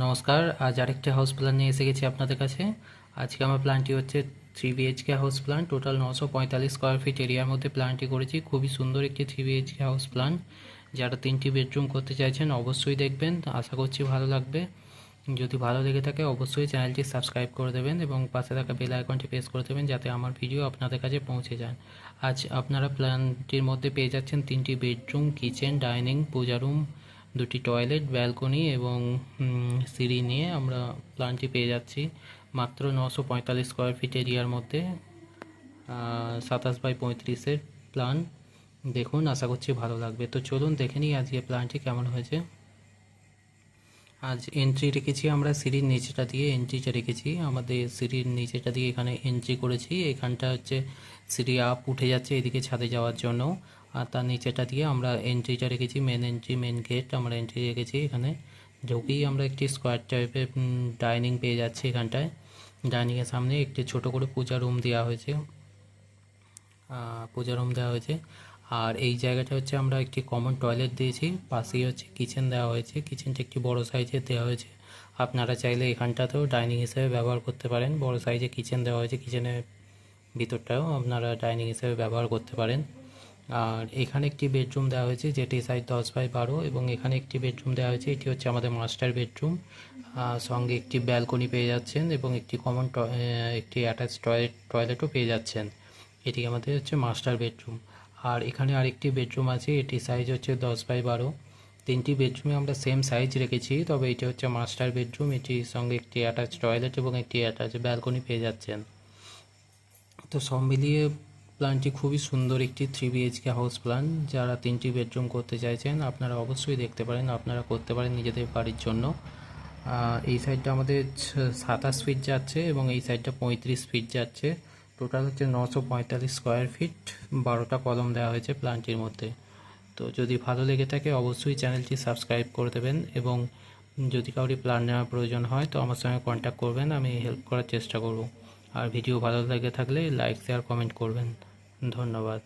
নমস্কার। আজ আরেকটি হাউস প্ল্যান নিয়ে এসে গেছি আপনাদের কাছে। আজকে আমার প্ল্যানটি হচ্ছে 3 BHK house plan. Total 945 square feet এরিয়ার মধ্যে প্ল্যানটি করেছি। খুবই সুন্দর একটি 3 BHK হাউস প্ল্যান। যারা 3টি বেডরুম করতে চাইছেন অবশ্যই দেখবেন, আশা করছি ভালো লাগবে। যদি ভালো লেগে থাকে অবশ্যই চ্যানেলটি সাবস্ক্রাইব করে দেবেন এবং পাশে থাকা বেল আইকনটি প্রেস করে দেবেন যাতে আমার ভিডিও আপনাদের কাছে পৌঁছে যায়। আজ আপনারা প্ল্যানটির মধ্যে পেয়ে যাচ্ছেন 3টি বেডরুম, কিচেন, ডাইনিং, পূজা রুম, 2টি টয়লেট, ব্যালকনি এবং সিঁড়ি নিয়ে আমরা প্ল্যানটি পেয়ে যাচ্ছি মাত্র 945 স্কোয়ার ফিট এরিয়ার মধ্যে। 27x35-এর প্ল্যান। দেখুন, আশা করছি ভালো লাগবে। তো চলুন দেখে নিই আজকে প্ল্যানটি কেমন হয়েছে। আজ এন্ট্রি রেখেছি আমরা সিঁড়ির নিচেটা দিয়ে, এন্ট্রিটা রেখেছি আমাদের সিঁড়ির নিচেটা দিয়ে, এখানে এন্ট্রি করেছি। এখানটা হচ্ছে সিঁড়ি আপ উঠে যাচ্ছে এদিকে ছাদে যাওয়ার জন্য, আর তার নিচেটা দিয়ে আমরা এন্ট্রিটা রেখেছি। মেন এন্ট্রি, মেন গেট আমরা এন্ট্রি রেখেছি। এখানে ঢুকেই আমরা একটি স্কোয়ার টাইপের ডাইনিং পেয়ে যাচ্ছি। এখানটায় ডাইনিংয়ের সামনে একটি ছোট করে পূজা রুম দেওয়া হয়েছে, আর এই জায়গাটা হচ্ছে আমরা একটি কমন টয়লেট দিয়েছি। পাশেই হচ্ছে কিচেন দেওয়া হয়েছে। কিচেনটা একটি বড় সাইজের দেওয়া হয়েছে। আপনারা চাইলে এখানটাতেও ডাইনিং হিসেবে ব্যবহার করতে পারেন। বড় সাইজে কিচেন দেওয়া হয়েছে, কিচেনের ভিতরটাও আপনারা ডাইনিং হিসেবে ব্যবহার করতে পারেন। আর এখানে একটি বেডরুম দেওয়া হয়েছে যেটি সাইজ 10x12, এবং এখানে একটি বেডরুম দেওয়া হয়েছে, এটি হচ্ছে আমাদের মাস্টার বেডরুম। সঙ্গে একটি ব্যালকনি পেয়ে যাচ্ছেন এবং একটি কমন একটি অ্যাটাচ টয়লেটও পেয়ে যাচ্ছেন। এটি আমাদের হচ্ছে মাস্টার বেডরুম। আর এখানে আরেকটি বেডরুম আছে, এটি সাইজ হচ্ছে 10x12। 3টি বেডরুমে আমরা সেম সাইজ রেখেছি, তবে এটি হচ্ছে মাস্টার বেডরুম। এটির সঙ্গে একটি অ্যাটাচ টয়লেট এবং একটি অ্যাটাচ ব্যালকনি পেয়ে যাচ্ছেন। তো সব মিলিয়ে প্ল্যানটি খুবই সুন্দর একটি 3 BHK হাউস প্ল্যান। যারা 3টি বেডরুম করতে চাইছেন আপনারা অবশ্যই দেখতে পারেন, আপনারা করতে পারেন নিজেদের বাড়ির জন্য। এই সাইডটা আমাদের 27 ফিট যাচ্ছে এবং এই সাইডটা 35 ফিট যাচ্ছে। টোটাল হচ্ছে 945 স্কোয়ার ফিট। 12টা কলম দেওয়া হয়েছে প্ল্যানটির মধ্যে। তো যদি ভালো লেগে থাকে অবশ্যই চ্যানেলটি সাবস্ক্রাইব করে দেবেন, এবং যদি কাউরি প্ল্যান নেওয়ার প্রয়োজন হয় তো আমার সঙ্গে কন্ট্যাক্ট করবেন, আমি হেল্প করার চেষ্টা করব। আর ভিডিও ভালো লেগে থাকলে লাইক, শেয়ার, কমেন্ট করবেন। ধন্যবাদ।